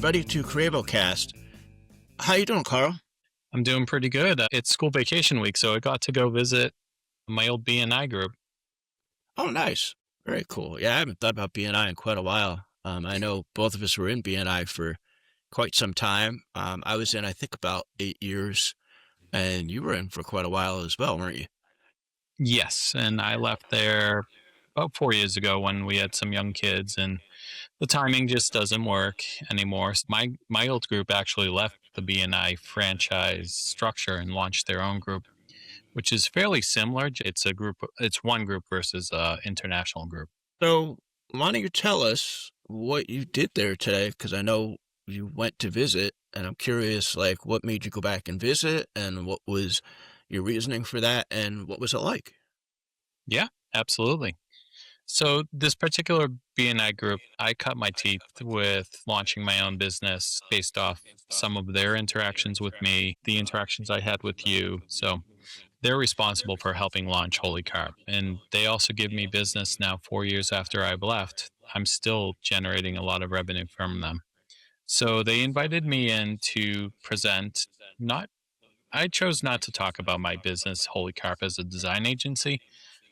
everybody, to Creavo Cast. How you doing, Carl? I'm doing pretty good. It's school vacation week, so I got to go visit my old BNI group. Oh, nice. Very cool. Yeah, I haven't thought about BNI in quite a while. I know both of us were in BNI for quite some time. I was in, I think, about 8 years, and you were in for quite a while as well, weren't you? Yes, and I left there about 4 years ago when we had some young kids, and the timing just doesn't work anymore. My old group actually left the BNI franchise structure and launched their own group, which is fairly similar. It's a group. It's one group versus a international group. So, why don't you tell us what you did there today? Because I know you went to visit, and I'm curious, like, what made you go back and visit, and what was your reasoning for that, and what was it like? Yeah, absolutely. So this particular BNI group, I cut my teeth with launching my own business based off some of their interactions with me, the interactions I had with you. So they're responsible for helping launch Holy Carb. And they also give me business now 4 years after I've left. I'm still generating a lot of revenue from them. So they invited me in to present. Not I chose not to talk about my business, Holy Carp, as a design agency.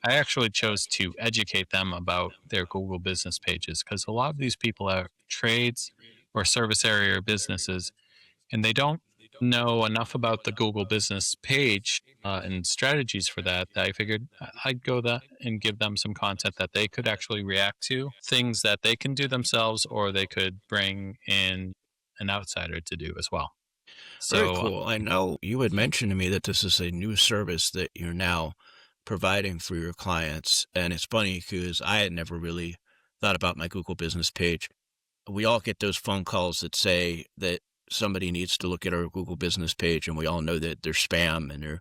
I actually chose to educate them about their Google business pages because a lot of these people are trades or service area businesses, and they don't know enough about the Google business page and strategies for that I figured I'd go that and give them some content that they could actually react to, things that they can do themselves or they could bring in an outsider to do as well. Very So cool. I know you had mentioned to me that this is a new service that you're now providing for your clients. And it's funny because I had never really thought about my Google business page. We all get those phone calls that say that somebody needs to look at our Google business page, and we all know that they're spam and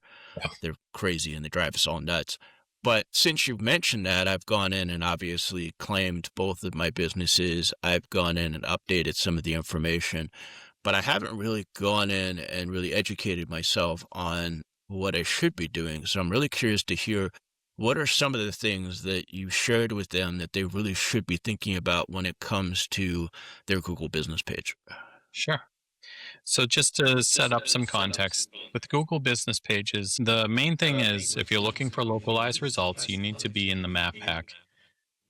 they're crazy and they drive us all nuts. But since you've mentioned that, I've gone in and obviously claimed both of my businesses. I've gone in and updated some of the information, but I haven't really gone in and really educated myself on what I should be doing. So I'm really curious to hear, what are some of the things that you shared with them that they really should be thinking about when it comes to their Google business page? sure. So, just to set up some context, with Google business pages, the main thing is if you're looking for localized results, you need to be in the map pack,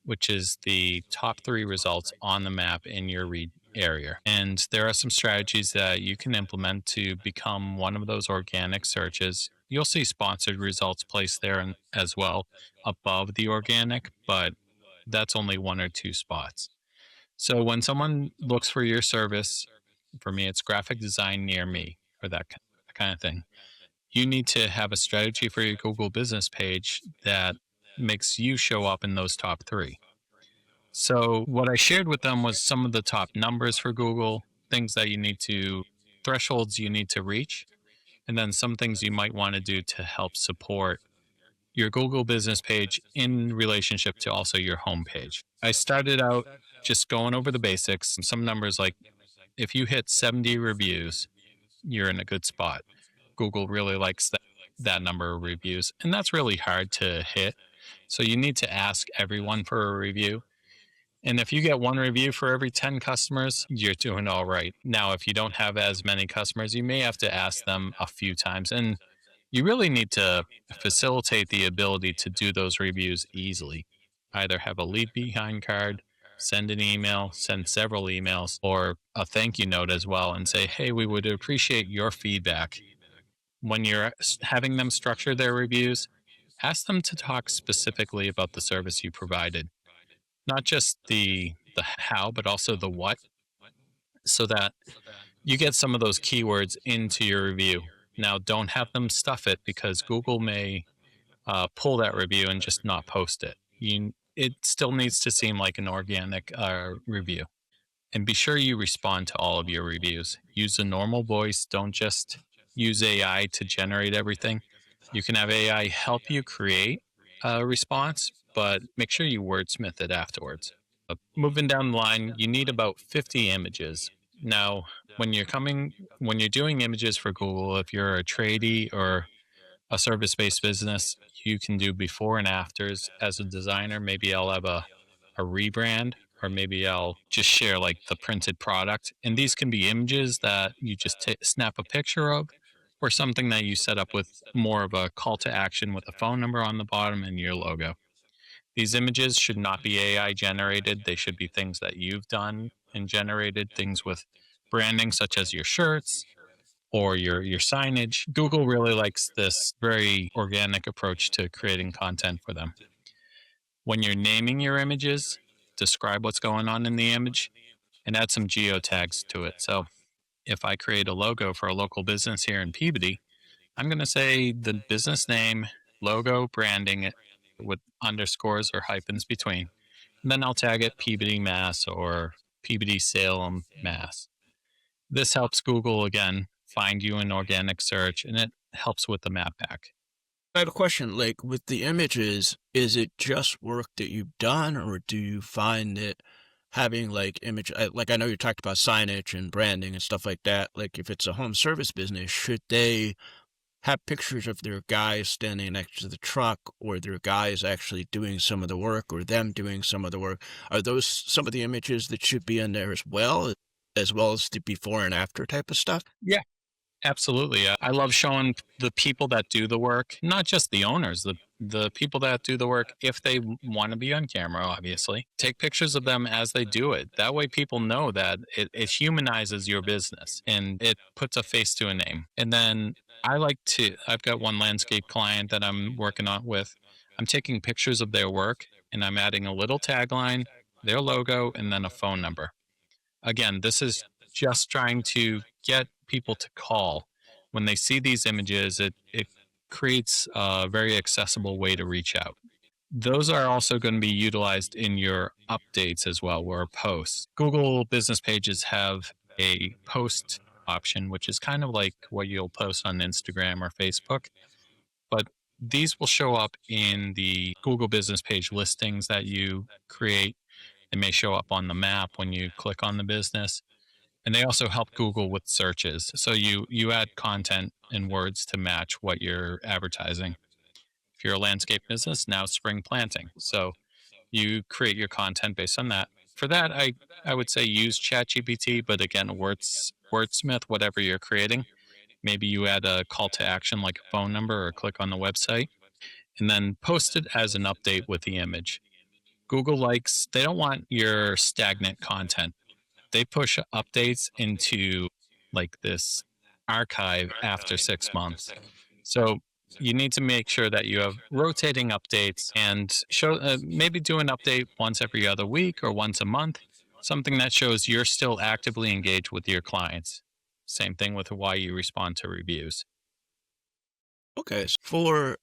which is the top three results on the map in your area. And there are some strategies that you can implement to become one of those organic searches. You'll see sponsored results placed there as well above the organic, but that's only one or two spots. So when someone looks for your service, for me, it's graphic design near me or that kind of thing. You need to have a strategy for your Google business page that makes you show up in those top three. So what I shared with them was some of the top numbers for Google, things that you need to, thresholds you need to reach, and then some things you might want to do to help support your Google business page in relationship to also your home page. I started out just going over the basics, and some numbers like if you hit 70 reviews, you're in a good spot. Google really likes that number of reviews, and that's really hard to hit. So you need to ask everyone for a review. And if you get one review for every 10 customers, you're doing all right. Now, if you don't have as many customers, you may have to ask them a few times. And you really need to facilitate the ability to do those reviews easily. Either have a leave behind card, send an email, send several emails, or a thank you note as well, and say, hey, we would appreciate your feedback. When you're having them structure their reviews, ask them to talk specifically about the service you provided, not just the how, but also the what, so that you get some of those keywords into your review. Now, don't have them stuff it because Google may pull that review and just not post it. It still needs to seem like an organic review. And be sure you respond to all of your reviews. Use a normal voice. Don't just use AI to generate everything. You can have AI help you create a response, but make sure you wordsmith it afterwards. Moving down the line, you need about 50 images. Now, when you're doing images for Google, if you're a tradie or a service-based business, you can do before and afters. As a designer, maybe I'll have a rebrand or maybe I'll just share like the printed product. And these can be images that you just snap a picture of, or something that you set up with more of a call to action with a phone number on the bottom and your logo. These images should not be AI generated. They should be things that you've done and generated, things with branding such as your shirts or your signage. Google really likes this very organic approach to creating content for them. When you're naming your images, describe what's going on in the image and add some geotags to it. So if I create a logo for a local business here in Peabody, I'm going to say the business name, logo, branding it with underscores or hyphens between. And then I'll tag it Peabody, Mass or Peabody, Salem, Mass. This helps Google again find you in organic search, and it helps with the map pack. I have a question, like with the images, is it just work that you've done, or do you find that having like like I know you talked about signage and branding and stuff like that. Like if it's a home service business, should they have pictures of their guys standing next to the truck or their guys actually doing some of the work or them doing some of the work? Are those some of the images that should be in there as well as the before and after type of stuff? Yeah, absolutely. I love showing the people that do the work, not just the owners, the people that do the work, if they want to be on camera, obviously. Take pictures of them as they do it. That way, people know that it humanizes your business and it puts a face to a name. And then I've got one landscape client that I'm working on with. I'm taking pictures of their work and I'm adding a little tagline, their logo, and then a phone number. Again, this is just trying to get people to call. When they see these images, it creates a very accessible way to reach out. Those are also going to be utilized in your updates as well, or posts. Google business pages have a post option, which is kind of like what you'll post on Instagram or Facebook. But these will show up in the Google business page listings that you create. They may show up on the map when you click on the business. And they also help Google with searches. So you add content and words to match what you're advertising. If you're a landscape business, now spring planting. So you create your content based on that. For that, I would say use ChatGPT, but again, wordsmith whatever you're creating. Maybe you add a call to action like a phone number or click on the website, and then post it as an update with the image. They don't want your stagnant content. They push updates into like this archive after 6 months. So you need to make sure that you have rotating updates and show maybe do an update once every other week or once a month, something that shows you're still actively engaged with your clients. Same thing with why you respond to reviews. Okay. For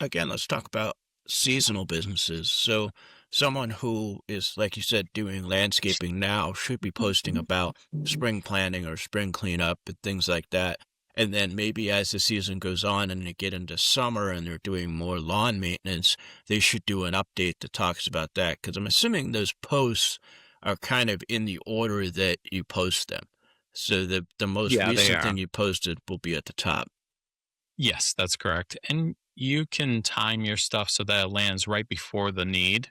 again, let's talk about seasonal businesses. So someone who is, like you said, doing landscaping now should be posting about spring planting or spring cleanup and things like that. And then maybe as the season goes on and they get into summer and they're doing more lawn maintenance, they should do an update that talks about that. Because I'm assuming those posts are kind of in the order that you post them. So the most Yeah, they recent are. thing you posted will be at the top. Yes, that's correct. And you can time your stuff so that it lands right before the need.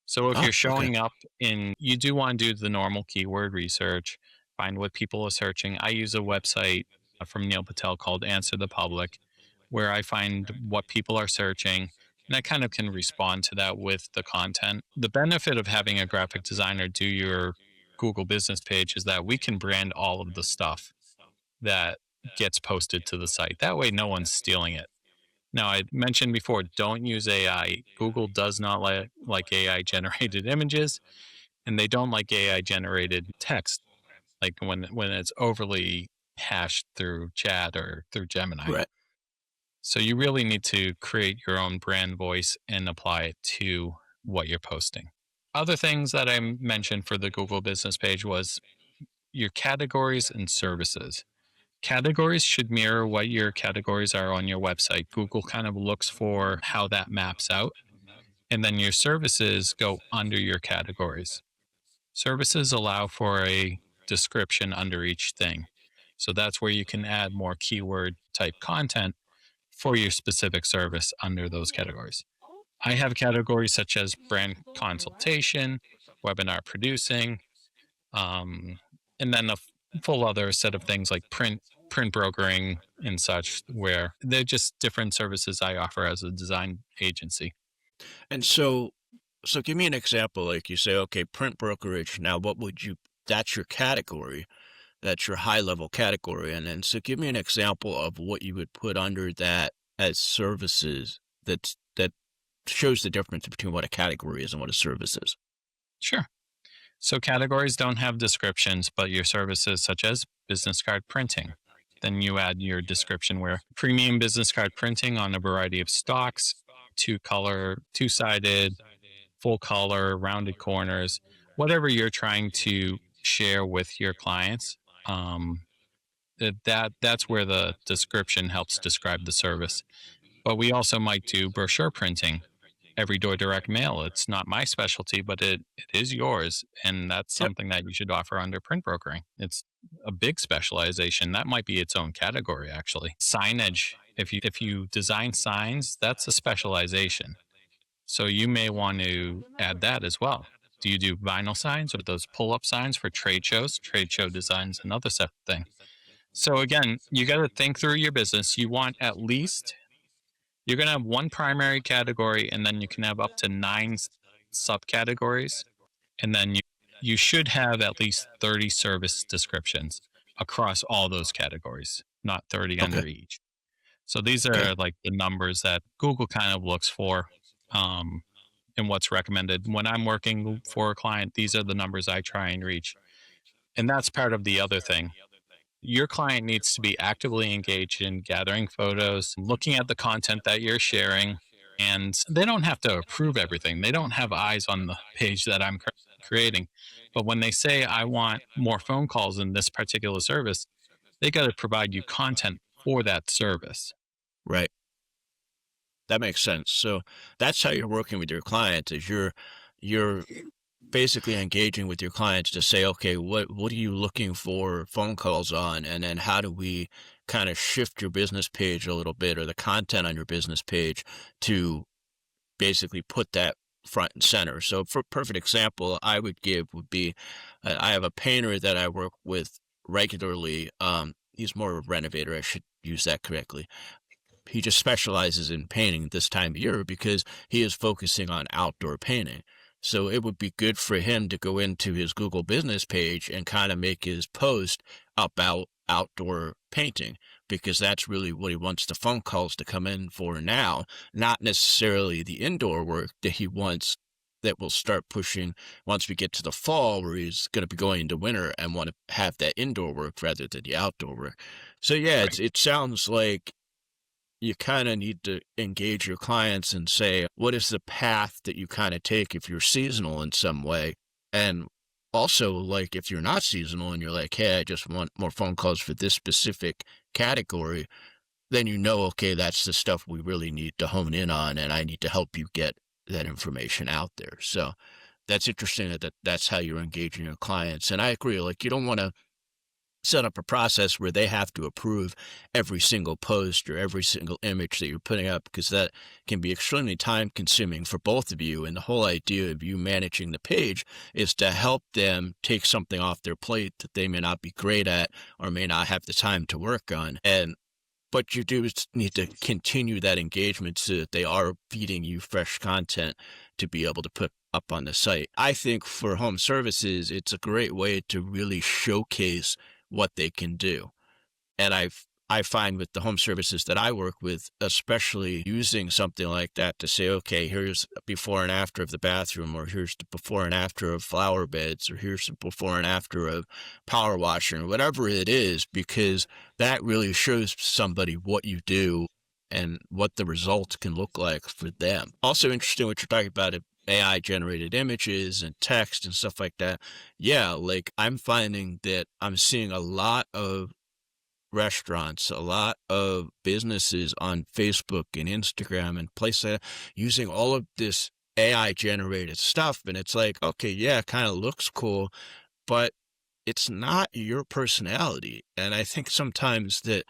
So if Oh, you're okay. showing up you do want to do the normal keyword research, find what people are searching. I use a website from Neil Patel called Answer the Public, where I find what people are searching. And I kind of can respond to that with the content. The benefit of having a graphic designer do your Google business page is that we can brand all of the stuff that gets posted to the site. That way, no one's stealing it. Now, I mentioned before, don't use AI. Google does not like AI generated images, and they don't like AI generated text, like when it's overly hashed through chat or through Gemini. Right. So you really need to create your own brand voice and apply it to what you're posting. Other things that I mentioned for the Google business page was your categories and services. Categories should mirror what your categories are on your website. Google kind of looks for how that maps out. And then your services go under your categories. Services allow for a description under each thing. So that's where you can add more keyword type content for your specific service under those categories. I have categories such as brand consultation, webinar producing, um, and then a full other set of things like print brokering and such, where they're just different services I offer as a design agency. And so give me an example. Like you say, okay, print brokerage. Now, what would you? That's your category. That's your high level category. And then so give me an example of what you would put under that as services that shows the difference between what a category is and what a service is. Sure. So categories don't have descriptions, but your services such as business card printing. Then you add your description where premium business card printing on a variety of stocks, two color, two sided, full color, rounded corners, whatever you're trying to share with your clients. Um, that's where the description helps describe the service. But we also might do brochure printing, every door direct mail. It's not my specialty, but it is yours. And that's Yep. something that you should offer under print brokering. It's a big specialization. That might be its own category, actually. Signage. If you design signs, that's a specialization. So you may want to add that as well. Do you do vinyl signs or those pull up signs for trade shows? Trade show designs, another separate thing. So again, you got to think through your business. You want at least you're going to have one primary category, and then you can have up to 9 subcategories. And then you should have at least 30 service descriptions across all those categories, not 30 Okay. under each. So these Okay. are like the numbers that Google kind of looks for, um, and what's recommended. When I'm working for a client, these are the numbers I try and reach. And that's part of the other thing. Your client needs to be actively engaged in gathering photos, looking at the content that you're sharing, and they don't have to approve everything. They don't have eyes on the page that I'm creating. But when they say, I want more phone calls in this particular service, they got to provide you content for that service. Right. That makes sense. So that's how you're working with your clients is you're basically engaging with your clients to say, okay, what are you looking for phone calls on? And then how do we kind of shift your business page a little bit or the content on your business page to basically put that front and center. So for a perfect example I would give would be I have a painter that I work with regularly. He's more of a renovator. I should use that correctly. He just specializes in painting this time of year because he is focusing on outdoor painting. So it would be good for him to go into his Google business page and kind of make his post about outdoor painting because that's really what he wants the phone calls to come in for now, not necessarily the indoor work that he wants that will start pushing once we get to the fall where he's going to be going into winter and want to have that indoor work rather than the outdoor work. So yeah, Right. it sounds like you kind of need to engage your clients and say, what is the path that you kind of take if you're seasonal in some way? And also, like, if you're not seasonal and you're like, hey, I just want more phone calls for this specific category, then you know, okay, that's the stuff we really need to hone in on, and I need to help you get that information out there. So that's interesting that's how you're engaging your clients. And I agree, like, you don't want to set up a process where they have to approve every single post or every single image that you're putting up because that can be extremely time consuming for both of you. And the whole idea of you managing the page is to help them take something off their plate that they may not be great at or may not have the time to work on. And but you do need to continue that engagement so that they are feeding you fresh content to be able to put up on the site. I think for home services, it's a great way to really showcase what they can do. And I find with the home services that I work with, especially using something like that to say, okay, here's a before and after of the bathroom, or here's the before and after of flower beds, or here's the before and after of power washing, or whatever it is, because that really shows somebody what you do and what the results can look like for them. Also interesting what you're talking about AI generated images and text and stuff like that. Yeah, like I'm finding that I'm seeing a lot of restaurants, a lot of businesses on Facebook and Instagram and places using all of this AI generated stuff. And it's like, okay, yeah, it kind of looks cool, but it's not your personality. And I think sometimes that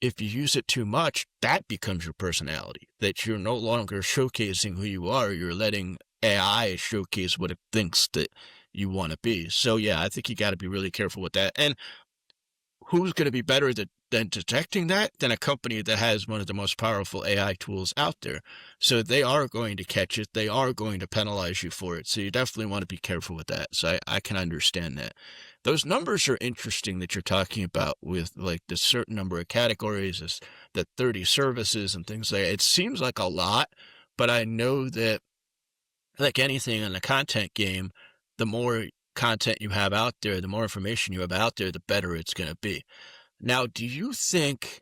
if you use it too much, that becomes your personality, that you're no longer showcasing who you are. You're letting AI showcase what it thinks that you want to be. So yeah, I think you got to be really careful with that. And who's going to be better than detecting that than a company that has one of the most powerful AI tools out there? So they are going to catch it. They are going to penalize you for it. So you definitely want to be careful with that. So I can understand that. Those numbers are interesting that you're talking about with like the certain number of categories, the 30 services and things like that. It seems like a lot, but I know that like anything in the content game, the more content you have out there, the more information you have out there, the better it's going to be. Now, do you think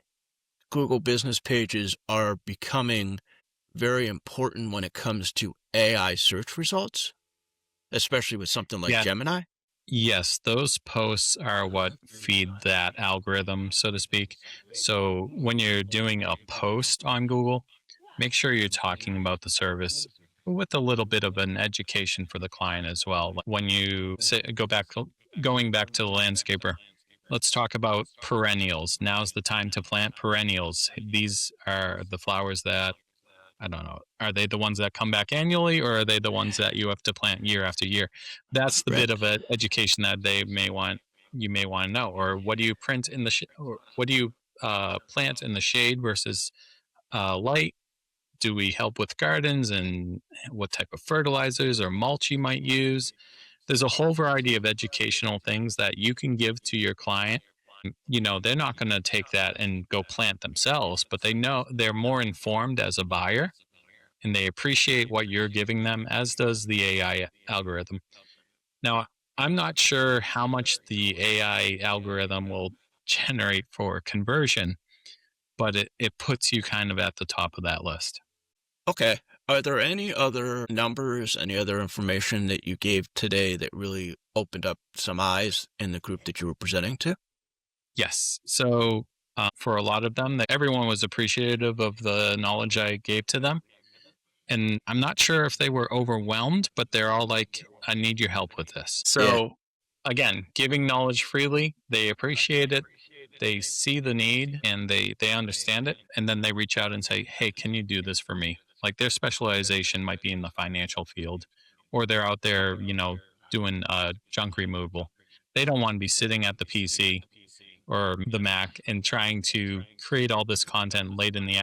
Google business pages are becoming very important when it comes to AI search results, especially with something like Yeah. Gemini? Yes, those posts are what feed that algorithm, so to speak. So when you're doing a post on Google, make sure you're talking about the service with a little bit of an education for the client as well. Like when you say going back to the landscaper, let's talk about perennials. Now's the time to plant perennials. These are the flowers that I don't know. Are they the ones that come back annually, or are they the ones that you have to plant year after year? That's the Right. bit of education that you may want to know. Or what do you print in the or what do you plant in the shade versus light? Do we help with gardens, and what type of fertilizers or mulch you might use? There's a whole variety of educational things that you can give to your client. You know, they're not going to take that and go plant themselves, but they know they're more informed as a buyer and they appreciate what you're giving them, as does the AI algorithm. Now, I'm not sure how much the AI algorithm will generate for conversion, but it puts you kind of at the top of that list. Okay. Are there any other numbers, any other information that you gave today that really opened up some eyes in the group that you were presenting to? Yes. So for a lot of them, everyone was appreciative of the knowledge I gave to them. And I'm not sure if they were overwhelmed, but they're all like, I need your help with this. Yeah. So, again, giving knowledge freely, they appreciate it. They see the need and they understand it. And then they reach out and say, hey, can you do this for me? Like their specialization might be in the financial field, or they're out there, you know, doing junk removal. They don't want to be sitting at the PC or the Mac and trying to create all this content late in the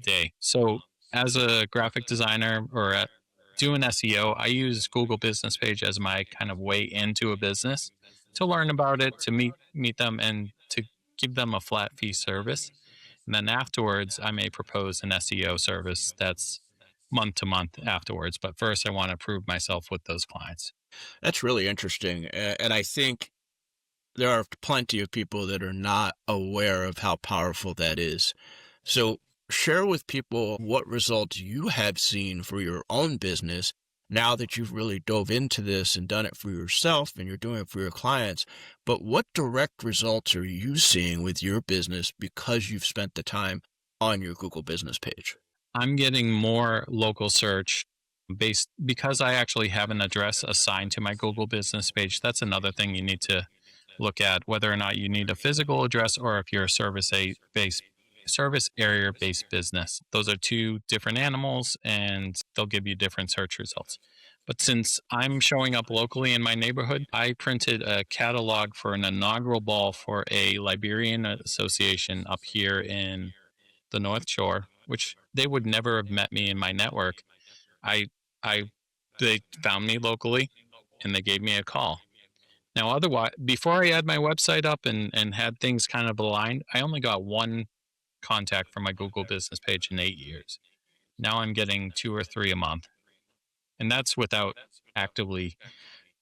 day. So, as a graphic designer or doing SEO, I use Google Business Page as my kind of way into a business to learn about it, to meet them, and to give them a flat fee service. And then afterwards, I may propose an SEO service that's month to month afterwards. But first, I want to prove myself with those clients. That's really interesting. And I think there are plenty of people that are not aware of how powerful that is. So share with people what results you have seen for your own business now that you've really dove into this and done it for yourself and you're doing it for your clients. But what direct results are you seeing with your business because you've spent the time on your Google business page? I'm getting more local search based because I actually have an address assigned to my Google business page. That's another thing you need to look at, whether or not you need a physical address or if you're a service area based business. Those are two different animals and they'll give you different search results. But since I'm showing up locally in my neighborhood, I printed a catalog for an inaugural ball for a Liberian association up here in the North Shore, which they would never have met me in my network. I, I, they found me locally, and they gave me a call. Now, otherwise, before I had my website up and had things kind of aligned, I only got one contact from my Google business page in 8 years. Now I'm getting two or three a month, and that's without actively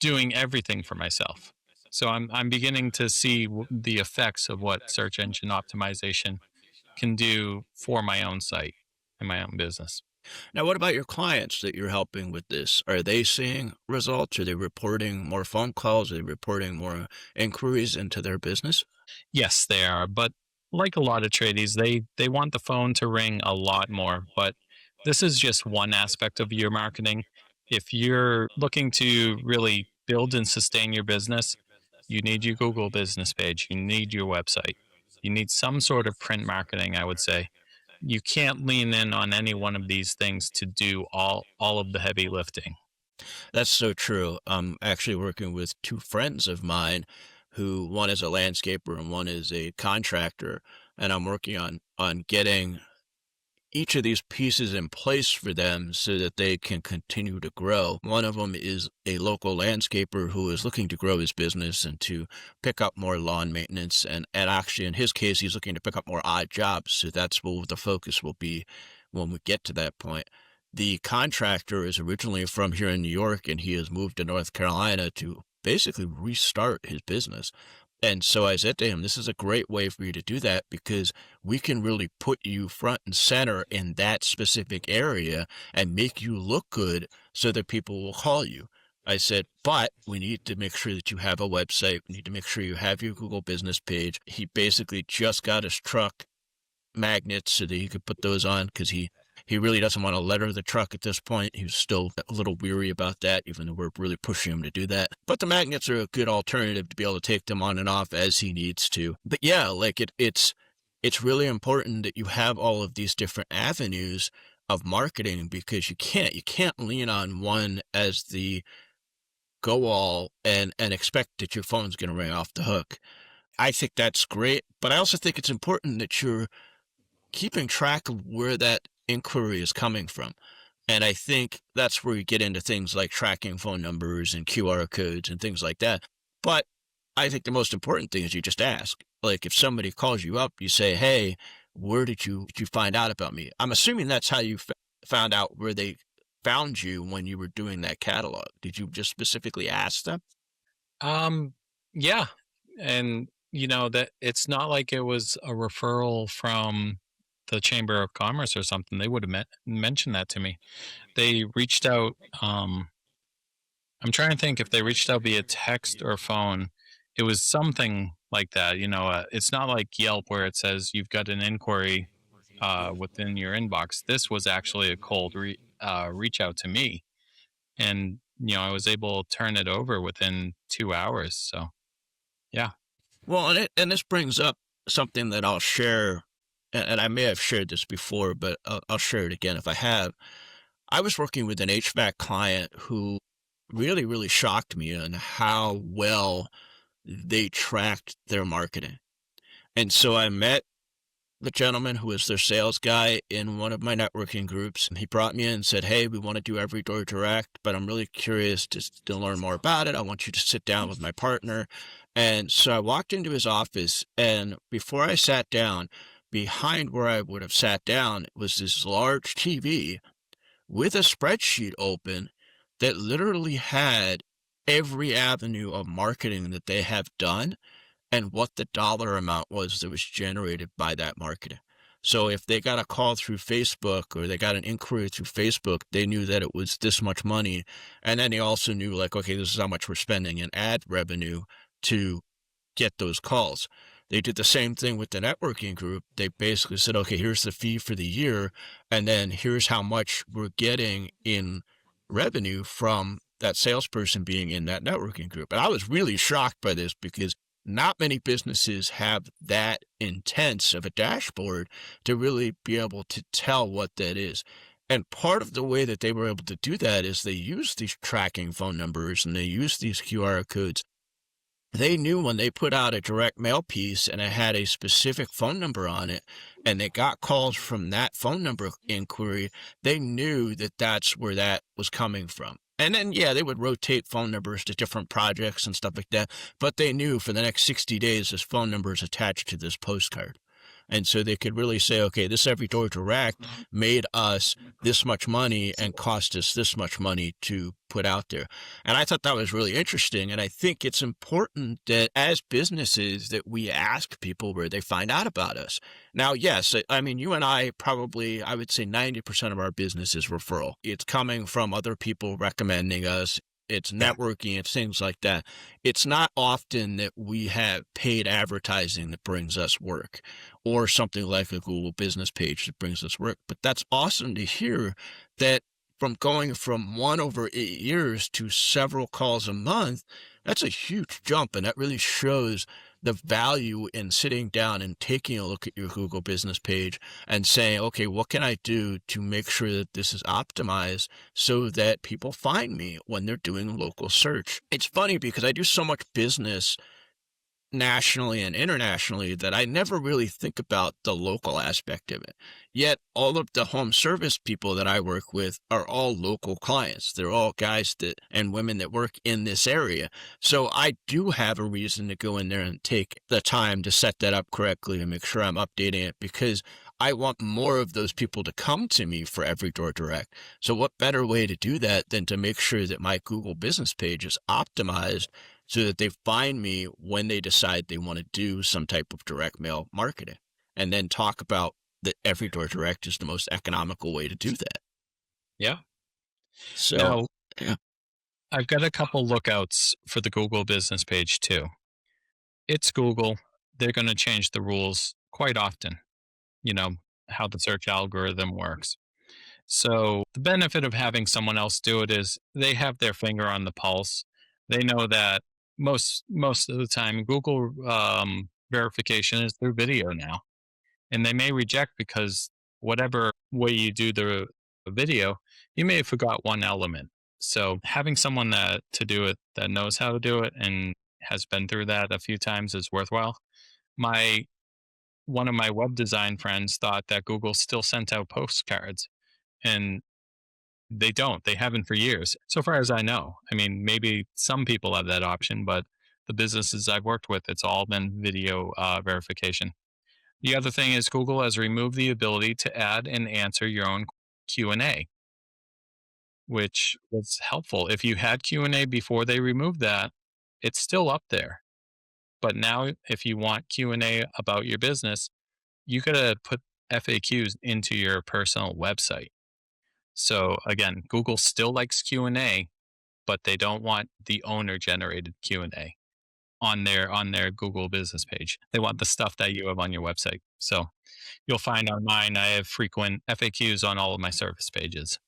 doing everything for myself. So I'm beginning to see the effects of what search engine optimization can do for my own site and my own business. Now, what about your clients that you're helping with this? Are they seeing results? Are they reporting more phone calls? Are they reporting more inquiries into their business? Yes, they are, but like a lot of tradies, they want the phone to ring a lot more, but this is just one aspect of your marketing. If you're looking to really build and sustain your business, you need your Google business page, you need your website. You need some sort of print marketing, I would say. You can't lean in on any one of these things to do all of the heavy lifting. That's so true. I'm actually working with two friends of mine who one is a landscaper and one is a contractor, and I'm working on getting each of these pieces in place for them so that they can continue to grow. One of them is a local landscaper who is looking to grow his business and to pick up more lawn maintenance. And actually, in his case, he's looking to pick up more odd jobs. So that's what the focus will be when we get to that point. The contractor is originally from here in New York, and he has moved to North Carolina to basically restart his business. And so I said to him, this is a great way for you to do that because we can really put you front and center in that specific area and make you look good so that people will call you. I said, but we need to make sure that you have a website. We need to make sure you have your Google business page. He basically just got his truck magnets so that he could put those on because he really doesn't want to letter the truck at this point. He's still a little weary about that, even though we're really pushing him to do that. But the magnets are a good alternative to be able to take them on and off as he needs to. But yeah, like it's really important that you have all of these different avenues of marketing because you can't lean on one as the go all and expect that your phone's going to ring off the hook. I think that's great, but I also think it's important that you're keeping track of where that inquiry is coming from. And I think that's where you get into things like tracking phone numbers and QR codes and things like that. But I think the most important thing is you just ask. Like if somebody calls you up, you say, "Hey, where did you find out about me?" I'm assuming that's how you found out where they found you when you were doing that catalog. Did you just specifically ask them? Um, yeah, and that it's not like it was a referral from the Chamber of Commerce or something. They would have mentioned that to me. They reached out. I'm trying to think if they reached out via text or phone. It was something like that. It's not like Yelp where it says you've got an inquiry within your inbox. This was actually a cold reach out to me, and I was able to turn it over within 2 hours. So yeah. Well, and this brings up something that I'll share, and I may have shared this before, but I'll share it again if I have. I was working with an HVAC client who really, really shocked me on how well they tracked their marketing. And so I met the gentleman who was their sales guy in one of my networking groups. He brought me in and said, "Hey, we want to do every door direct, but I'm really curious to learn more about it. I want you to sit down with my partner." And so I walked into his office, and before I sat down, behind where I would have sat down was this large TV with a spreadsheet open that literally had every avenue of marketing that they have done and what the dollar amount was that was generated by that marketing. So if they got a call through Facebook or they got an inquiry through Facebook, they knew that it was this much money. And then they also knew like, okay, this is how much we're spending in ad revenue to get those calls. They did the same thing with the networking group. They basically said, okay, here's the fee for the year, and then here's how much we're getting in revenue from that salesperson being in that networking group. And I was really shocked by this because not many businesses have that intense of a dashboard to really be able to tell what that is. And part of the way that they were able to do that is they use these tracking phone numbers and they use these QR codes. They knew when they put out a direct mail piece and it had a specific phone number on it, and they got calls from that phone number inquiry, they knew that that's where that was coming from. And then, yeah, they would rotate phone numbers to different projects and stuff like that, but they knew for the next 60 days this phone number is attached to this postcard. And so they could really say, okay, this Every Door Direct made us this much money and cost us this much money to put out there. And I thought that was really interesting. And I think it's important that as businesses that we ask people where they find out about us. Now, yes, I mean, you and I probably, I would say 90% of our business is referral. It's coming from other people recommending us. It's networking, it's things like that. It's not often that we have paid advertising that brings us work or something like a Google business page that brings us work. But that's awesome to hear that from going from 1 over 8 years to several calls a month, that's a huge jump. And that really shows the value in sitting down and taking a look at your Google business page and saying, okay, what can I do to make sure that this is optimized so that people find me when they're doing local search? It's funny because I do so much business nationally and internationally that I never really think about the local aspect of it. Yet all of the home service people that I work with are all local clients. They're all guys that and women that work in this area. So I do have a reason to go in there and take the time to set that up correctly and make sure I'm updating it because I want more of those people to come to me for Every Door Direct. So what better way to do that than to make sure that my Google business page is optimized so that they find me when they decide they want to do some type of direct mail marketing, and then talk about that Every Door Direct is the most economical way to do that. Yeah. So, Now, yeah, I've got a couple lookouts for the Google business page too. It's Google. They're going to change the rules quite often, you know, how the search algorithm works. So the benefit of having someone else do it is they have their finger on the pulse. They know that most of the time Google verification is through video now, and they may reject because whatever way you do the video, you may have forgot one element. So having someone that to do it that knows how to do it and has been through that a few times is worthwhile. My One of my web design friends thought that Google still sent out postcards, and they don't. They haven't for years, so far as I know. I mean, maybe some people have that option, but the businesses I've worked with, it's all been video verification. The other thing is Google has removed the ability to add and answer your own Q&A, which was helpful. If you had Q&A before they removed that, it's still up there. But now if you want Q&A about your business, you got to put FAQs into your personal website. So again, Google still likes Q&A, but they don't want the owner generated Q&A on their Google business page. They want the stuff that you have on your website. So you'll find on mine I have frequent FAQs on all of my service pages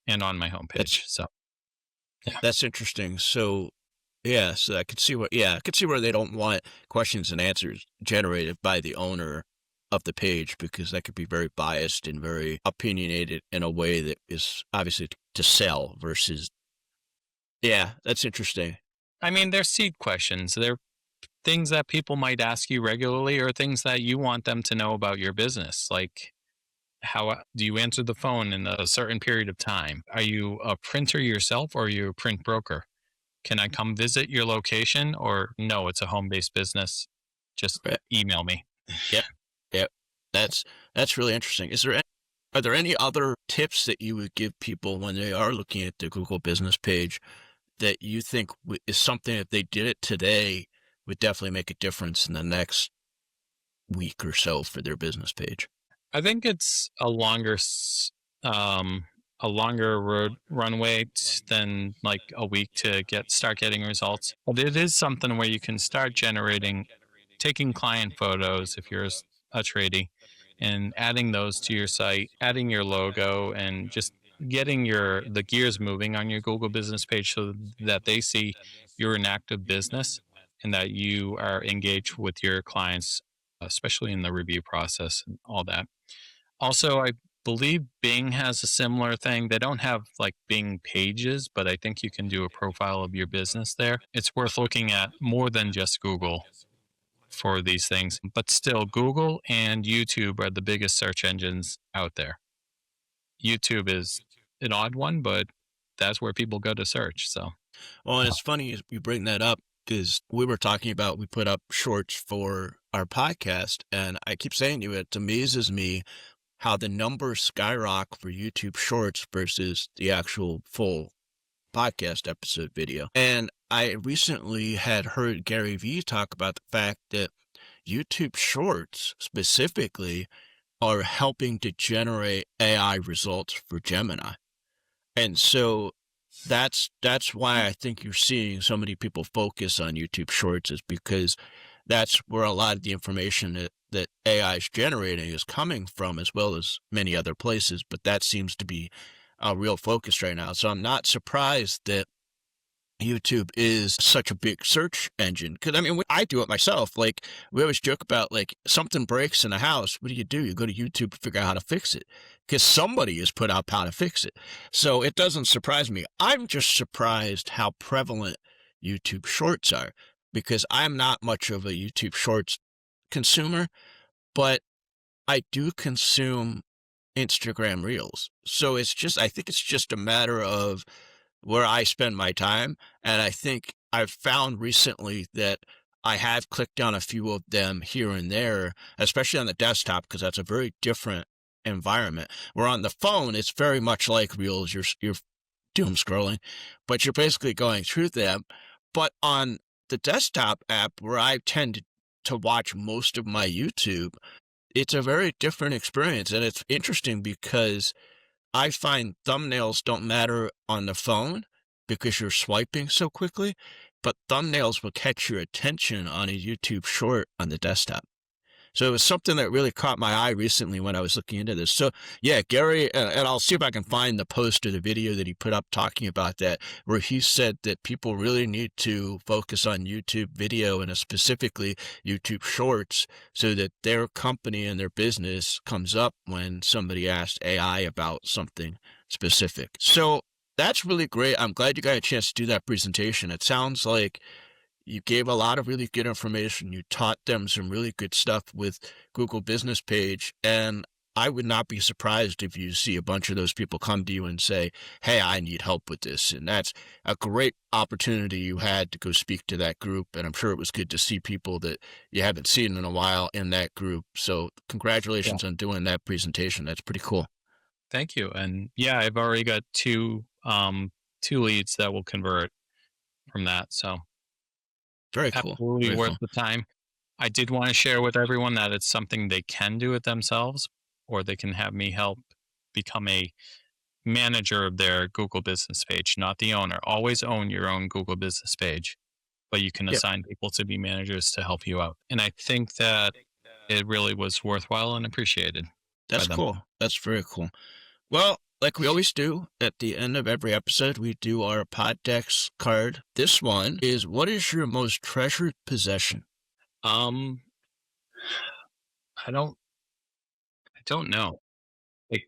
and on my homepage. that's So yeah. that's interesting. So yeah, so I could see where they don't want questions and answers generated by the owner of the page because that could be very biased and very opinionated in a way that is obviously to sell versus yeah, that's interesting. I mean, they're seed questions. They're things that people might ask you regularly or things that you want them to know about your business. Like, how do you answer the phone in a certain period of time? Are you a printer yourself or are you a print broker? Can I come visit your location or no, it's a home based business? Just Right. email me. Yep. Yep. That's that's really interesting. Are there any other tips that you would give people when they are looking at the Google business page that you think is something if they did it today would definitely make a difference in the next week or so for their business page? I think it's a longer road runway than like a week to start getting results. But it is something where you can start generating, taking client photos if you're a tradie, and adding those to your site, adding your logo, and just getting the gears moving on your Google business page so that they see you're an active business and that you are engaged with your clients, especially in the review process and all that. Also, I believe Bing has a similar thing. They don't have like Bing pages, but I think you can do a profile of your business there. It's worth looking at more than just Google for these things, but still, Google and YouTube are the biggest search engines out there. YouTube is an odd one, but that's where people go to search. So, Well, and it's funny you bring that up because we were talking about we put up shorts for our podcast, and I keep saying to you, it amazes me how the numbers skyrocket for YouTube Shorts versus the actual full podcast episode video. And I recently had heard Gary Vee talk about the fact that YouTube Shorts specifically are helping to generate AI results for Gemini. And so that's why I think you're seeing so many people focus on YouTube Shorts is because that's where a lot of the information that AI is generating is coming from, as well as many other places. But that seems to be a real focus right now. So I'm not surprised that YouTube is such a big search engine. Because I mean, I do it myself. Like, we always joke about, like, something breaks in a house. What do? You go to YouTube to figure out how to fix it because somebody has put up how to fix it. So it doesn't surprise me. I'm just surprised how prevalent YouTube Shorts are, because I'm not much of a YouTube Shorts consumer, but I do consume Instagram Reels. So I think it's just a matter of where I spend my time. And I think I've found recently that I have clicked on a few of them here and there, especially on the desktop, because that's a very different environment. Where on the phone, it's very much like Reels. You're doom scrolling, but you're basically going through them. But on the desktop app, where I tend to watch most of my YouTube, it's a very different experience. And it's interesting because I find thumbnails don't matter on the phone because you're swiping so quickly, but thumbnails will catch your attention on a YouTube short on the desktop. So it was something that really caught my eye recently when I was looking into this. So yeah, Gary, and I'll see if I can find the post or the video that he put up talking about that, where he said that people really need to focus on YouTube video and specifically YouTube Shorts so that their company and their business comes up when somebody asks AI about something specific. So that's really great. I'm glad you got a chance to do that presentation. It sounds like you gave a lot of really good information. You taught them some really good stuff with Google Business Page. And I would not be surprised if you see a bunch of those people come to you and say, hey, I need help with this. And that's a great opportunity you had to go speak to that group. And I'm sure it was good to see people that you haven't seen in a while in that group. So congratulations on doing that presentation. That's pretty cool. Thank you. And yeah, I've already got two leads that will convert from that. So Very cool. absolutely Very worth cool. the time. I did want to share with everyone that it's something they can do it themselves, or they can have me help become a manager of their Google business page, not the owner. Always own your own Google business page, but you can Yep. assign people to be managers to help you out. And I think that it really was worthwhile and appreciated by That's them. cool. That's very cool. Well, like we always do at the end of every episode, we do our Poddex card. This one is, what is your most treasured possession? Um, I don't know. Like,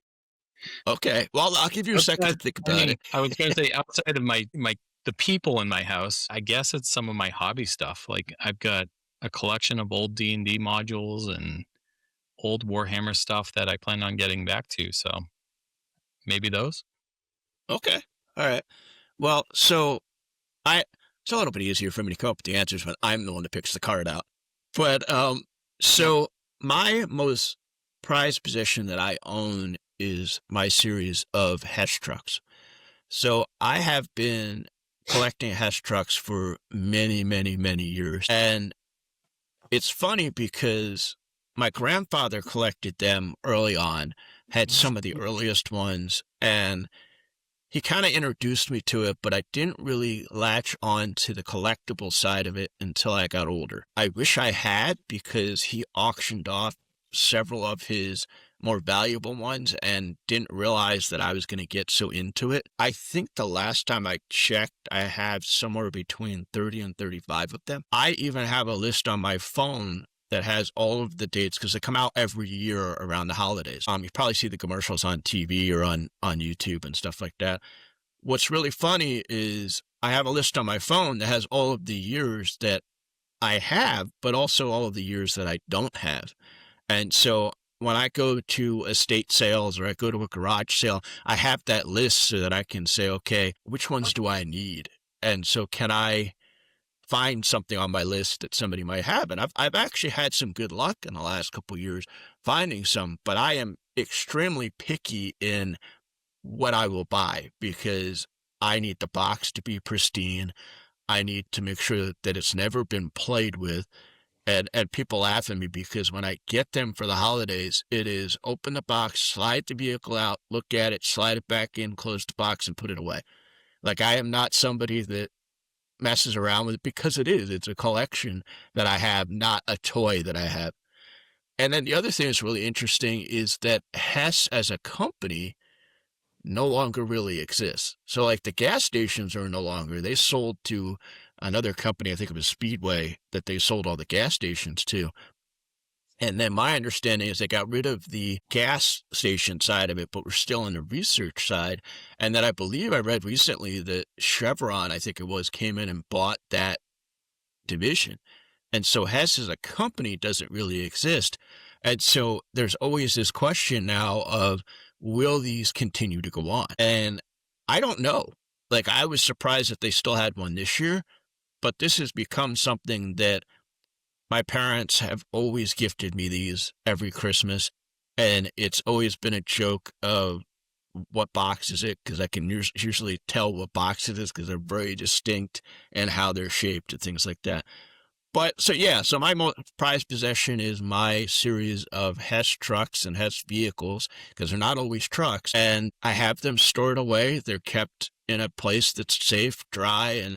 Okay. Well, I'll give you a second to outside, think I about mean, it. I was going to say outside of the people in my house, I guess it's some of my hobby stuff. Like I've got a collection of old D&D modules and old Warhammer stuff that I plan on getting back to. So maybe those. Okay. All right. Well, it's a little bit easier for me to come up with the answers when I'm the one that picks the card out. But Yep. so my most prized possession that I own is my series of Hess trucks. So I have been collecting Hess trucks for many, many, many years. And it's funny because my grandfather collected them early on, had some of the earliest ones, and he kind of introduced me to it, but I didn't really latch on to the collectible side of it until I got older. I wish I had, because he auctioned off several of his more valuable ones and didn't realize that I was going to get so into it. I think the last time I checked, I have somewhere between 30 and 35 of them. I even have a list on my phone that has all of the dates because they come out every year around the holidays. You probably see the commercials on TV or on YouTube and stuff like that. What's really funny is I have a list on my phone that has all of the years that I have, but also all of the years that I don't have. And so when I go to estate sales or I go to a garage sale, I have that list so that I can say, okay, which ones do I need? And so can I find something on my list that somebody might have? And I've actually had some good luck in the last couple of years finding some, but I am extremely picky in what I will buy because I need the box to be pristine. I need to make sure that it's never been played with. And people laugh at me because when I get them for the holidays, it is open the box, slide the vehicle out, look at it, slide it back in, close the box, and put it away. Like, I am not somebody that messes around with it because it's a collection that I have, not a toy that I have. And then the other thing that's really interesting is that Hess as a company no longer really exists. So like the gas stations are no longer, they sold to another company, I think it was Speedway, that they sold all the gas stations to. And then my understanding is they got rid of the gas station side of it, but we're still in the research side. And then I believe I read recently that Chevron, I think it was, came in and bought that division. And so Hess as a company doesn't really exist. And so there's always this question now of, will these continue to go on? And I don't know. Like, I was surprised that they still had one this year, but this has become something that my parents have always gifted me these every Christmas. And it's always been a joke of what box is it? Because I can usually tell what box it is because they're very distinct and how they're shaped and things like that. But so, yeah, so my most prized possession is my series of Hess trucks and Hess vehicles, because they're not always trucks. And I have them stored away. They're kept in a place that's safe, dry, and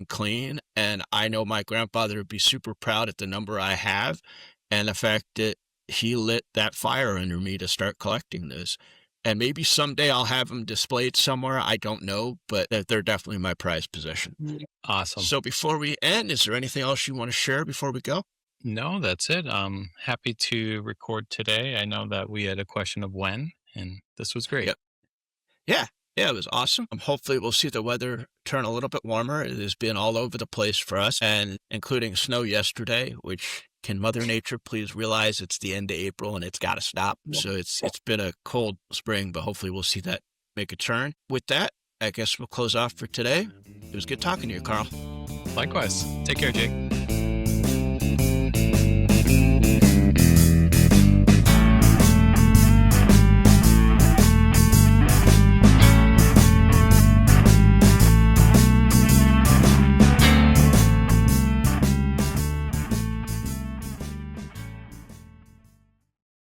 clean. And I know my grandfather would be super proud at the number I have and the fact that he lit that fire under me to start collecting this. And maybe someday I'll have them displayed somewhere. I don't know, but they're definitely my prized possession. Awesome. So before we end, is there anything else you want to share before we go? No, that's it. I'm happy to record today. I know that we had a question of when, and this was great. Yep. Yeah. Yeah, it was awesome. Hopefully we'll see the weather turn a little bit warmer. It has been all over the place for us, and including snow yesterday, which can Mother Nature please realize it's the end of April and it's got to stop. So it's been a cold spring, but hopefully we'll see that make a turn. With that, I guess we'll close off for today. It was good talking to you, Carl. Likewise. Take care, Jake.